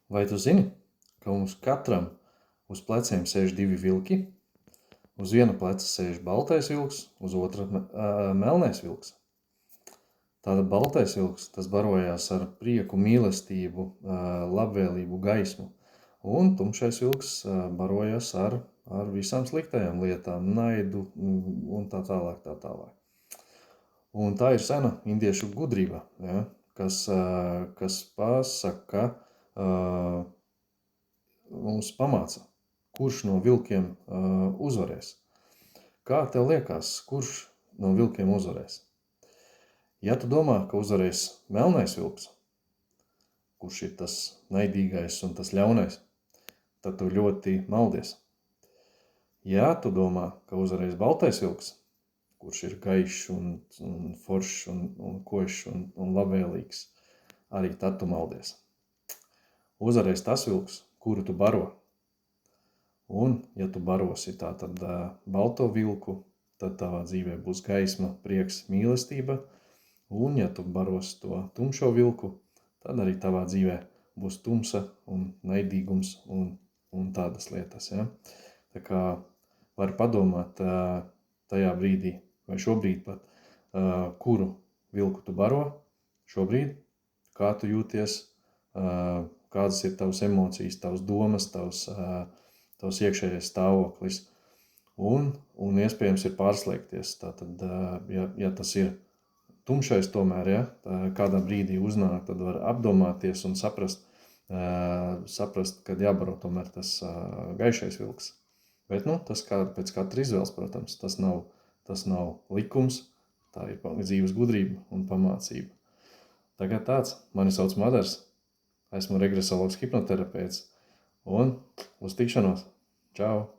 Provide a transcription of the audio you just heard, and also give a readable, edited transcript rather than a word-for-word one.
Vai tu zini, ka mums katram uz pleciem sēž divi vilki? Uz viena pleca sēž baltais vilks, uz otra melnais vilks. Tāda baltais vilks, tas barojās ar prieku, mīlestību, labvēlību, gaismu. Un tumšais vilks barojās ar visām sliktajām lietām, naidu un tā tālāk, tā tālāk. Un tā ir sena indiešu gudrība, ja, kas pasaka, mums pamāca, kurš no vilkiem uzvarēs. Kā tev liekas, kurš no vilkiem uzvarēs? Ja tu domā, ka uzvarēs melnais vilks, kurš ir tas naidīgais un tas ļaunais, tad tu ļoti maldies. Ja tu domā, ka uzvarēs baltais vilks, kurš ir gaišs un foršs un košs un labvēlīgs, arī tad tu maldies. Uzvarēs tas vilks, kuru tu baro. Un, ja tu barosi tātad balto vilku, tad tavā dzīvē būs gaisma, prieks, mīlestība. Un, ja tu barosi to tumšo vilku, tad arī tavā dzīvē būs tumsa un naidīgums un tādas lietas. Ja? Tā kā vari padomāt tajā brīdī, vai šobrīd pat, kuru vilku tu baro šobrīd, kā tu jūties, kādas ir tavas emocijas, tavas domas, tavs iekšējais stāvoklis. Un iespējams ir pārslēgties. Tātad, ja tas ir tumšais tomēr, ja, kādā brīdī uznāk, tad var apdomāties un saprast, kad jābaro tomēr tas gaišais vilks. Bet, tas pēc katra izvēles, protams, tas nav likums, tā ir dzīves gudrība un pamācība. Tagad tāds, mani sauc Madars, esmu regresologs hipnoterapeits un uz tikšanos. Čau!